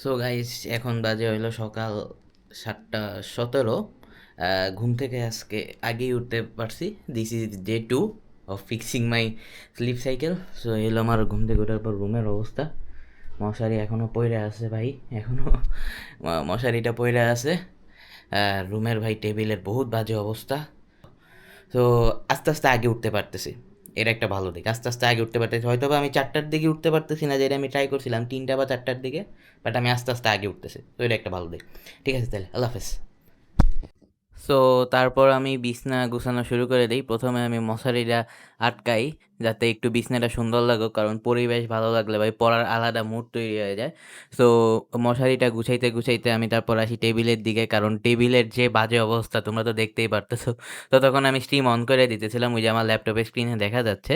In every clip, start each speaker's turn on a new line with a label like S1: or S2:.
S1: So guys, এখন বাজে হইলো সকাল 7:17। ঘুম থেকে আজকে আগেই উঠতে পারছি। This is day 2 of fixing my sleep cycle. So এলো আমার ঘুম থেকে ওঠার পর রুমের অবস্থা। মশারি এখনও পইড়া আছে ভাই, এখনও মশারিটা পইড়া আছে। রুমের ভাই টেবিলের বহুত বাজে অবস্থা। তো আস্তে আস্তে আগে উঠতে পারতেছি, এটা একটা ভালো দিক। আস্তে আস্তে আগে উঠতে পারতেছি, হয়তো বা আমি 4টার দিকে উঠতে পারতেছি না, যেটা আমি ট্রাই করছিলাম 3টা বা 4টার দিকে, বাট আমি আস্তে আস্তে আগে উঠতেছি, তো এটা একটা ভালো দিক। ঠিক আছে, তাহলে আল্লাহ হাফেজ। সো তারপর আমি বিছনা গুছানো শুরু করে দিই। প্রথমে আমি মশারিটা আটকাই, যাতে একটু বিছনাটা সুন্দর লাগুক, কারণ পরিবেশ ভালো লাগলে ভাই পড়ার আলাদা মুড তৈরি হয়ে যায়। সো মশারিটা গুছাইতে গুছাইতে আমি তারপর আসি টেবিলের দিকে, কারণ টেবিলের যে বাজে অবস্থা তোমরা তো দেখতেই পারতেছো। তো তখন আমি স্ট্রিম অন করে দিতেছিলাম, ওই যে আমার ল্যাপটপের স্ক্রিনে দেখা যাচ্ছে।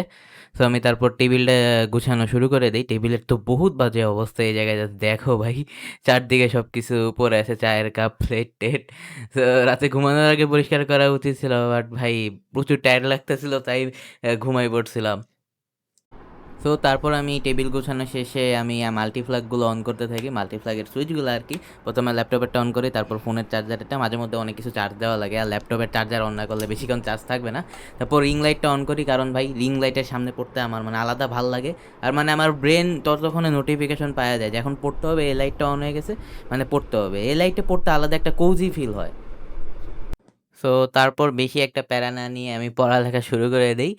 S1: সো আমি তারপর টেবিলটা গুছানো শুরু করে দিই। টেবিলের তো বহুত বাজে অবস্থা এই জায়গায়, just দেখো ভাই, চারদিকে সব কিছু পড়ে আছে, চায়ের কাপ, প্লেট টেট। তো রাতে ঘুমানোর আগে পরিষ্কার করা উচিত ছিল, বাট ভাই প্রচুর টায়ার্ড লাগতেছিল, তাই ঘুমাই পড়ছিলাম। সো তারপর আমি টেবিল গোছানো শেষে আমি মাল্টিপ্লাগগুলো অন করতে থাকি, মাল্টিপ্লাগের সুইচগুলো আর কি। প্রথমে ল্যাপটপেরটা অন করি, তারপর ফোনের চার্জারটা, মাঝে মধ্যে অনেক কিছু চার্জ দেওয়া লাগে, আর ল্যাপটপের চার্জার অন না করলে বেশিক্ষণ চার্জ থাকবে না। তারপর রিং লাইটটা অন করি, কারণ ভাই রিং লাইটের সামনে পড়তে আমার মানে আলাদা ভাল লাগে। আর মানে আমার ব্রেন ততক্ষণে নোটিফিকেশন পাওয়া যায় যে এখন পড়তে হবে, এই লাইটটা অন হয়ে গেছে, মানে পড়তে হবে। এই লাইটে পড়তে আলাদা একটা কোজি ফিল হয়। সো তারপর বেশি একটা প্যারা না নিয়ে আমি পড়ালেখা শুরু করে দেই।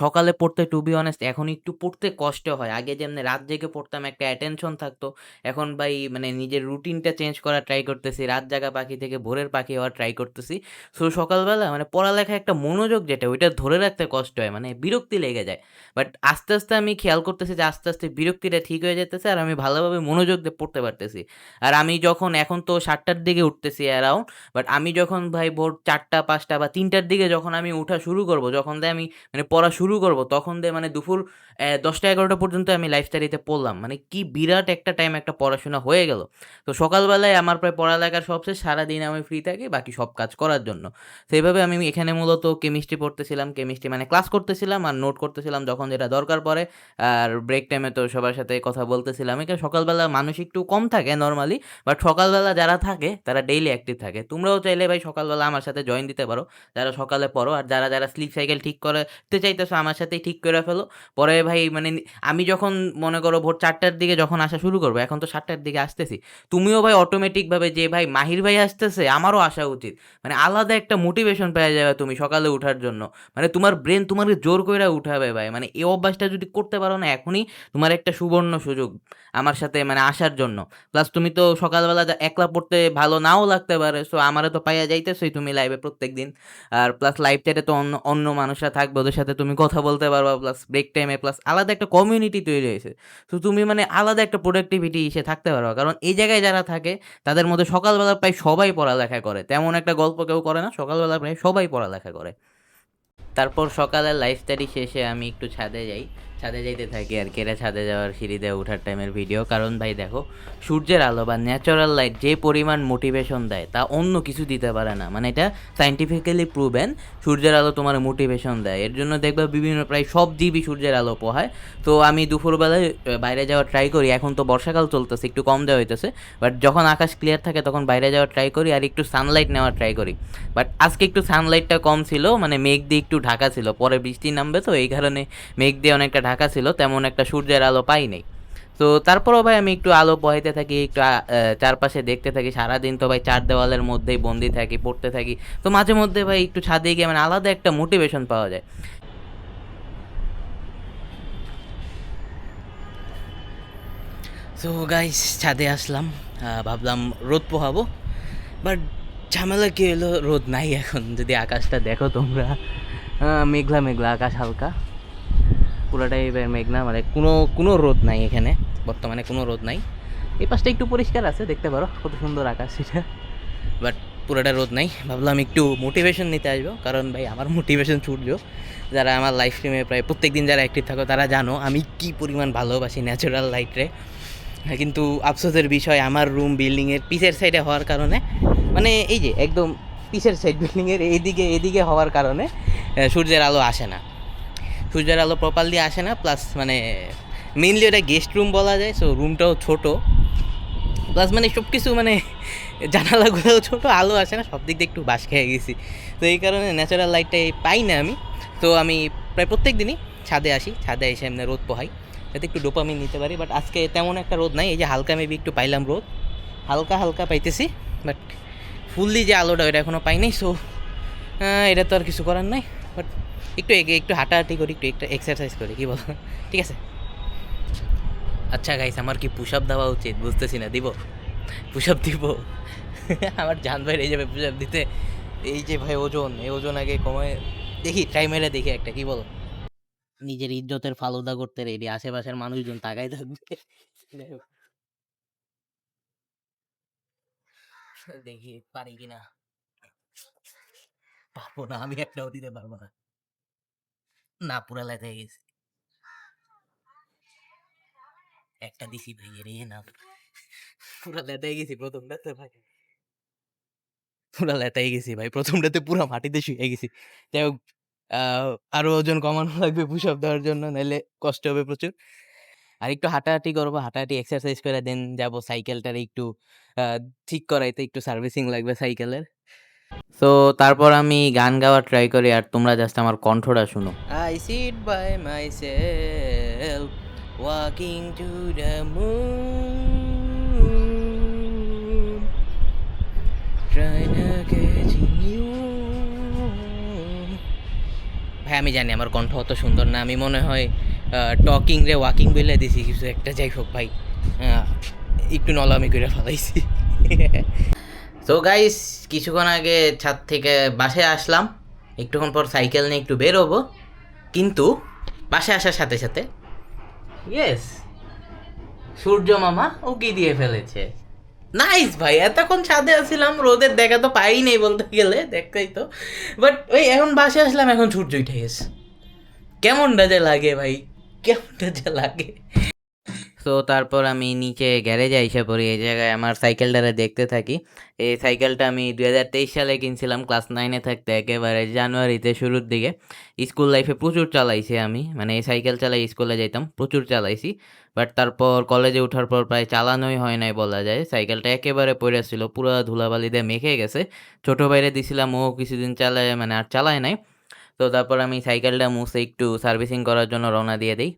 S1: সকালে পড়তে টু বি অনেস্ট এখন একটু পড়তে কষ্ট হয়। আগে যেমনি রাত জেগে পড়তাম, একটা অ্যাটেনশন থাকতো। এখন ভাই মানে নিজের রুটিনটা চেঞ্জ করার ট্রাই করতেছি। রাত জাগা পাখি থেকে ভোরের পাখি হওয়ার ট্রাই করতেছি। সো সকালবেলা মানে পড়ালেখায় একটা মনোযোগ যেটা, ওইটা ধরে রাখতে কষ্ট হয়, মানে বিরক্তি লেগে যায়। বাট আস্তে, আস্তে আমি খেয়াল করতেছি যে আস্তে, আস্তে বিরক্তিটা ঠিক হয়ে যেতেছে, আর আমি ভালোভাবে মনোযোগ দিয়ে পড়তে পারতেছি। আর আমি যখন এখন তো 7টার দিকে উঠতেছি অ্যারাউন্ড, বাট আমি যখন ভাই ভোর 4টা 5টা বা 3টার দিকে যখন আমি উঠা শুরু করব, যখন দিয়ে আমি মানে পড়া শুরু করব, তখন দিয়ে মানে দুপুর 10টা 11টা পর্যন্ত আমি লাইফ স্টাডিতে পড়লাম। মানে কি বিরাট একটা টাইম, একটা পড়াশোনা হয়ে গেল। তো সকালবেলায় আমার প্রায় পড়ালেখার সব শেষ, সারাদিন আমি ফ্রি থাকি বাকি সব কাজ করার জন্য। তো এইভাবে আমি এখানে মূলত কেমিস্ট্রি পড়তেছিলাম, কেমিস্ট্রি মানে ক্লাস করতেছিলাম আর নোট করতেছিলাম যখন যেটা দরকার পড়ে। আর ব্রেক টাইমে তো সবার সাথে কথা বলতেছিলাম। এখানে সকালবেলা মানুষ একটু কম থাকে নর্মালি, বাট সকালবেলা যারা থাকে তারা ডেইলি অ্যাক্টিভ থাকে। তোমরাও চাইলে ভাই সকালবেলা আমার সাথে জয়েন দিতে পারো, যারা সকালে পড়ো। আর যারা যারা স্লিপ সাইকেল ঠিক করতে চাইতেছো আমার সাথেই ঠিক করে ফেলো। পরে ভাই মানে আমি যখন মনে করো ভোর 4টার দিকে যখন আসা শুরু করবো, এখন তো 7টার দিকে আসতেছি, তুমিও ভাই অটোমেটিকভাবে যে ভাই মাহির ভাই আসতেছে আমারও আসা উচিত, মানে আলাদা একটা মোটিভেশন পেয়ে যাবে তুমি সকালে উঠার জন্য। মানে তোমার ব্রেন তোমাকে জোর করে উঠাবে ভাই। মানে এই অভ্যাসটা যদি করতে পারো না এখনই, তোমার একটা সুবর্ণ সুযোগ আমার সাথে মানে আসার জন্য। প্লাস তুমি তো সকালবেলা একলা পড়তে ভালো নাও লাগতে পারে, সো আমারে তো পাইয়া যাইতেছই তুমি লাইভে প্রত্যেকদিন। আর প্লাস লাইভ চ্যাটে তো অন্য অন্য মানুষরা থাকবে, ওদের সাথে তুমি কথা বলতে পারবা, প্লাস ব্রেক টাইমে প্লাস আলাদা একটা কমিউনিটি তৈরি হয়েছে। তো তুমি মানে আলাদা একটা প্রোডাক্টিভিটি এসে থাকতে পারবা, কারণ এই জায়গায় যারা থাকে তাদের মধ্যে সকালবেলা প্রায় সবাই পড়ালেখা করে, তেমন একটা গল্প কেউ করে না, সকালবেলা প্রায় সবাই পড়ালেখা করে। তারপর সকালের লাইফ স্টাডি শেষে আমি একটু ছাদে যাই, ছাদে যাইতে থাকি আর কেরা ছাদে যাওয়ার সিঁড়ি দিয়ে ওঠার টাইমের ভিডিও। কারণ ভাই দেখো, সূর্যের আলো বা ন্যাচারাল লাইট যে পরিমাণ মোটিভেশন দেয় তা অন্য কিছু দিতে পারে না। মানে এটা সায়েন্টিফিক্যালি প্রুভেন, সূর্যের আলো তোমার মোটিভেশন দেয়। এর জন্য দেখবা বিভিন্ন প্রায় সব জীবই সূর্যের আলো পোহায়। তো আমি দুপুরবেলায় বাইরে যাওয়ার ট্রাই করি, এখন তো বর্ষাকাল চলতেছে একটু কম দেওয়া হইতেছে, বাট যখন আকাশ ক্লিয়ার থাকে তখন বাইরে যাওয়ার ট্রাই করি আর একটু সানলাইট নেওয়ার ট্রাই করি। বাট আজকে একটু সানলাইটটা কম ছিল, মানে মেঘ দিয়ে একটু ঢাকা ছিল, পরে বৃষ্টি নামবে তো এই কারণে মেঘ দিয়ে অনেকটা ঢাকা ছিল, তেমন একটা সূর্যের আলো পাই নাই। তো তারপরও ভাই আমি একটু আলো পোহাইতে থাকি, একটু চারপাশে দেখতে থাকি। সারাদিন তো ভাই চার দেওয়ালের মধ্যেই বন্দি থাকি, পড়তে থাকি। তো মাঝে মধ্যে ভাই একটু ছাদে গিয়ে মানে আলাদা একটা মোটিভেশন পাওয়া যায়। সো গাইস, ছাদে আসলাম, ভাবলাম রোদ পোহাবো, বাট ঝামেলা কী হলো, রোদ নাই এখন। যদি আকাশটা দেখো তোমরা, মেঘলা মেঘলা আকাশ, হালকা পুরোটাই এবার মেঘনা, মানে কোনো কোনো রোদ নাই এখানে, বর্তমানে কোনো রোদ নাই। এই পাশটা একটু পরিষ্কার আছে, দেখতে পারো কত সুন্দর আকাশ সেটা, বাট পুরোটা রোদ নাই। ভাবলাম একটু মোটিভেশন নিতে আসবো, কারণ ভাই আমার মোটিভেশন সূর্য। যারা আমার লাইফ স্ট্রিমে প্রায় প্রত্যেক দিন যারা অ্যাক্টিভ থাকো তারা জানো আমি কী পরিমাণ ভালোবাসি ন্যাচারাল লাইটরে। হ্যাঁ, কিন্তু আফসোসের বিষয় আমার রুম বিল্ডিংয়ের পিছের সাইডে হওয়ার কারণে, মানে এই যে একদম পিছের সাইড বিল্ডিংয়ের এইদিকে এদিকে হওয়ার কারণে সূর্যের আলো আসে না, সূর্যের আলো প্রপারলি আসে না। প্লাস মানে মেইনলি ওটা গেস্ট রুম বলা যায়, সো রুমটাও ছোটো। প্লাস মানে সব কিছু মানে জানালাগুলো ছোটো, আলো আসে না, সব দিক দিয়ে একটু বাঁশ খেয়ে গেছি। তো এই কারণে ন্যাচারাল লাইটটাই পাই না আমি। তো আমি প্রায় প্রত্যেক দিনই ছাদে আসি, ছাদে এসে এমনি রোদ পোহাই যাতে একটু ডোপামিন নিতে পারি। বাট আজকে তেমন একটা রোদ নাই, এই যে হালকা মেবি একটু পাইলাম রোদ, হালকা হালকা পাইতেছি, বাট ফুললি যে আলোটা ওটা এখনও পাই নাই। সো এটা তো আর কিছু করার নাই, বাট একটু একটু হাঁটাহাঁটি করি, একটু এক্সারসাইজ করি, কী বলো? ঠিক আছে। আচ্ছা গাইস, আমার কি পুশ আপ দেওয়া উচিত বুঝতেছি না, দিব পুশ আপ দিব? আমার জান বাইরে যাবে পুশ আপ দিতে। এই যে ভাই ওজন, এই ওজন আগে কমায় দেখি, ট্রাই মেরে দেখি একটা, কি বলো? নিজের ইজ্জতের ফালুদা করতে রেডি, আশেপাশের মানুষজন তাকাই থাকবে। দেখি পারি কিনা। পারবো না, আমি একটাও দিতে পারবো না। না, পুরা লেথে গেছি। একটা দিছি ভাই, রে না, পুরা লেথে গেছি প্রথমটাতে ভাই, পুরা লেতাই গেছি ভাই প্রথমটাতে, পুরা মাটিতে শুয়ে গেছি। যাই হোক, আরো ওজন কমানো লাগবে পুশ আপ দেওয়ার জন্য, নাহলে কষ্ট হবে প্রচুর। আর একটু হাঁটাহাঁটি করবো, হাঁটাহাঁটি এক্সারসাইজ করে দেন যাবো সাইকেলটার একটু ঠিক করাইতে, একটু সার্ভিসিং লাগবে সাইকেলের। তো তারপর আমি গান গাওয়া ট্রাই করি, আর তোমরা জাস্ট আমার কণ্ঠটা শুনো। I sit by myself walking to the moon, trying to catch you. ভাই আমি জানি আমার কণ্ঠ অত সুন্দর না, আমি মনে হয় টকিং রে ওয়াকিং বলে দিছি কিছু একটা। যাই হোক ভাই, একটু নলামি করে ফেলাইছি। তো গাইস, কিছুক্ষণ আগে ছাদ থেকে বাসায় আসলাম, একটুক্ষণ পর সাইকেল নিয়ে একটু বেরোবো, কিন্তু বাসায় আসার সাথে সাথে ইয়েস, সূর্য মামা উকি দিয়ে ফেলেছে। নাইস ভাই, এতক্ষণ ছাদে আসছিলাম, রোদের দেখা তো পাই নেই বলতে গেলে, দেখতেই তো। বাট ওই এখন বাসায় আসলাম, এখন সূর্য উঠে গেছে। কেমনটা যে লাগে ভাই, কেমনটা যে লাগে। তো তারপর আমি নিচে গ্যারেজে এসে পড়ি, এই জায়গায় আমার সাইকেলটারে দেখতে থাকি। এই সাইকেলটা আমি 2023 সালে কিনছিলাম, ক্লাস 9-এ থাকতে, একেবারে জানুয়ারিতে শুরুর দিকে। স্কুল লাইফে প্রচুর চালাইছি আমি, মানে এই সাইকেল চালাই স্কুলে যাইতাম, প্রচুর চালাইছি। বাট তারপর কলেজে ওঠার পর প্রায় চালানোই হয় নাই বলা যায়। সাইকেলটা একেবারে পড়েছিল, পুরো ধুলাবালি দিয়ে মেখে গেছে। ছোটো ভাইরে দিছিলাম, ও কিছুদিন চালায়, মানে আর চালায় নাই। তো তারপর আমি সাইকেলটা মুছে একটু সার্ভিসিং করার জন্য রওনা দিয়ে দিই।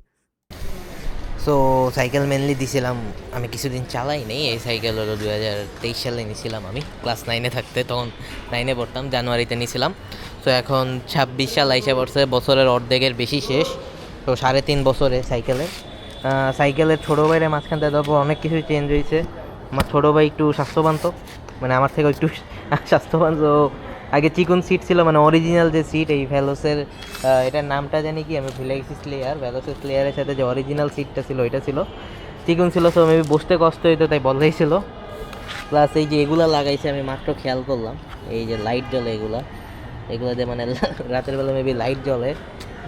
S1: সো সাইকেল মেনলি দিছিলাম, আমি কিছুদিন চালাই নেই। এই সাইকেল হলো 2023 সালে নিয়েছিলাম আমি, ক্লাস 9-এ থাকতে, তখন 9-এ পড়তাম, জানুয়ারিতে নিয়েছিলাম। তো এখন 26 সাল আইসে পড়ছে, বছরের অর্ধেকের বেশি শেষ। তো 3.5 বছরে সাইকেলের ছোটো ভাইয়ের মাঝখান থেকে তারপর অনেক কিছুই চেঞ্জ হয়েছে। আমার ছোটো ভাই একটু স্বাস্থ্যবান, তো মানে আমার থেকে একটু স্বাস্থ্যবান। তো আগে চিকন সিট ছিল, মানে অরিজিনাল যে সিট, এই ভ্যালোসের, এটার নামটা জানি কি, আমি ভুলে গেছি, স্লেয়ার, ভ্যালোসের স্লেয়ারের সাথে যে অরিজিনাল সিটটা ছিল ওইটা ছিল, চিকন ছিল। সো মেবি বসতে কষ্ট হইতো, তাই বলাই ছিল। প্লাস এই যে এগুলা লাগাইছে, আমি মাত্র খেয়াল করলাম, এই যে লাইট জ্বলে এগুলা, এগুলো দিয়ে মানে রাতের বেলা মেবি লাইট জ্বলে,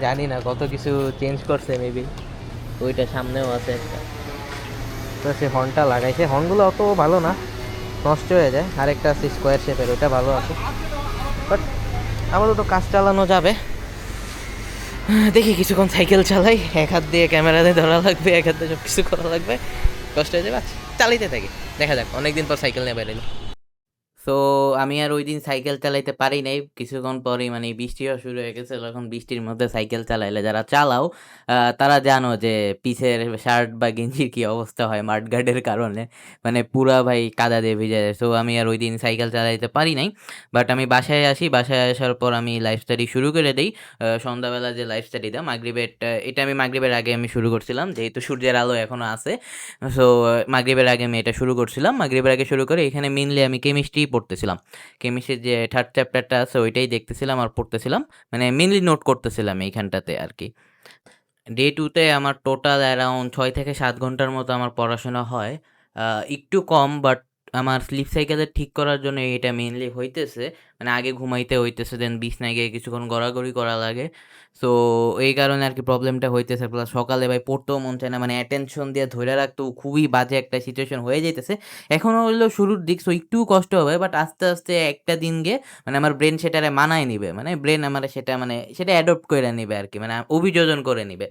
S1: জানি না কত কিছু চেঞ্জ করছে মেবি। ওইটা সামনেও আছে একটা, তো সে হর্নটা লাগাইছে, হর্নগুলো অত ভালো না, নষ্ট হয়ে যায়। আরেকটা আছে স্কোয়ার শেপের, ওইটা ভালো আছে। বাট আপাতত কাজ চালানো যাবে। দেখি কিছুক্ষণ সাইকেল চালাই, এক হাত দিয়ে ক্যামেরা দিয়ে ধরা লাগবে, এক হাত দিয়ে সব কিছু করা লাগবে, কষ্ট হয়ে যাবে। চালাইতে থাকি, দেখা যাক, অনেকদিন পর সাইকেল নিয়ে বেরোলো। সো আমি আর ওই দিন সাইকেল চালাইতে পারি নাই, কিছুক্ষণ পরেই মানে বৃষ্টিও শুরু হয়ে গেছে। এখন বৃষ্টির মধ্যে সাইকেল চালাইলে, যারা চালাও তারা জানো যে পিছের শার্ট বা গেঞ্জির কী অবস্থা হয় মাডগার্ডের কারণে, মানে পুরা ভাই কাদা দিয়ে ভিজে যায়। সো আমি আর ওই দিন সাইকেল চালাইতে পারি নাই। বাট আমি বাসায় আসি, বাসায় আসার পর আমি লাইফ স্টাডি শুরু করে দিই। সন্ধ্যাবেলা যে লাইফ স্টাডিটা মাগরিবের, এটা আমি মাগরিবের আগে আমি শুরু করছিলাম, যেহেতু সূর্যের আলো এখনও আছে। সো মাগরিবের আগে আমি এটা শুরু করছিলাম, মাগরিবের আগে শুরু করে এখানে মেনলি আমি কেমিস্ট্রি পড়তেছিলাম। কেমিস্ট্রির যে থার্ড চ্যাপ্টারটা আছে ওইটাই দেখতেছিলাম আর পড়তেছিলাম, মানে মেনলি নোট করতেছিলাম এইখানটাতে আর কি। ডে টুতে আমার টোটাল অ্যারাউন্ড 6 থেকে 7 ঘন্টার মতো আমার পড়াশোনা হয়, একটু কম, বাট আমার স্লিপ সাইকেলের ঠিক করার জন্য এটা মেনলি হইতেছে। মানে আগে ঘুমাইতে হইতেছে, দেন বিছনায় গিয়ে কিছুক্ষণ গড়াগড়ি করা লাগে। সো এই কারণে আরকি প্রবলেমটা হইতেছে। প্লাস সকালে ভাই পড়তেও মন চায় না। মানে অ্যাটেনশন দিয়ে ধইরা রাখতেও খুবই বাজে একটা সিচুয়েশন হয়ে যাইতেছে। এখনো হইলো শুরুর দিক, সো একটু কষ্ট হবে, বাট আস্তে, আস্তে একটা দিন গিয়ে মানে আমার ব্রেন সেটারে মানায় নিবে। মানে ব্রেন আমারে সেটা মানে সেটা অ্যাডপ্ট কইরা নিবে আরকি। মানে অভিযোজন করে নিবে।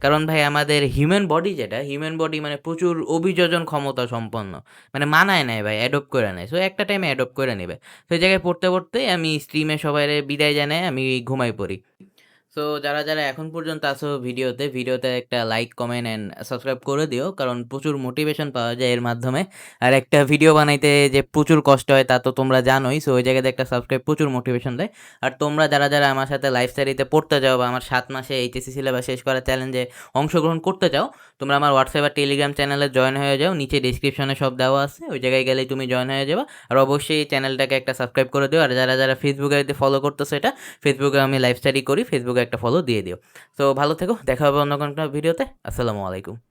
S1: কারণ ভাই আমাদের হিউম্যান বডি যেটা, হিউম্যান বডি মানে প্রচুর অভিযোজন ক্ষমতা সম্পন্ন। মানে মানায় নেয় ভাই, অ্যাডপ্ট করে নেয়। সো একটা টাইমে অ্যাডপ্ট করে নিবে। তো এই জায়গায় পড়তে, পড়তেই আমি স্ট্রিমে সবাইরে বিদায় জানায় আমি ঘুমাই পড়ি। সো যারা, যারা এখন পর্যন্ত আছো ভিডিওতে একটা লাইক, কমেন্ট অ্যান্ড সাবস্ক্রাইব করে দিও। কারণ প্রচুর মোটিভেশন পাওয়া যায় এর মাধ্যমে। আর একটা ভিডিও বানাইতে যে প্রচুর কষ্ট হয় তা তো তোমরা জানোই। সো ওই জায়গাতে একটা সাবস্ক্রাইব প্রচুর মোটিভেশন দেয়। আর তোমরা যারা, যারা আমার সাথে লাইফ স্টাডিতে পড়তে যাও বা আমার 7 মাসে এইচএসসি সিলেবাস শেষ করার চ্যালেঞ্জে অংশগ্রহণ করতে চাও, তোমরা আমার হোয়াটসঅ্যাপ আর টেলিগ্রাম চ্যানেলে জয়েন হয়ে যাও। নিচে ডেসক্রিপশনে সব দেওয়া আছে। ওই জায়গায় গেলেই তুমি জয়েন হয়ে যাবা। আর অবশ্যই চ্যানেলটাকে একটা সাবস্ক্রাইব করে দিও। আর যারা, যারা ফেসবুকে ফলো করতেছো এটা, ফেসবুকে আমি লাইভ স্টাডি করি, ফেসবুকে একটা ফলো দিয়ে দিও। তো ভালো থেকো, দেখা হবে অন্য কোনো ভিডিওতে। আসসালামু আলাইকুম।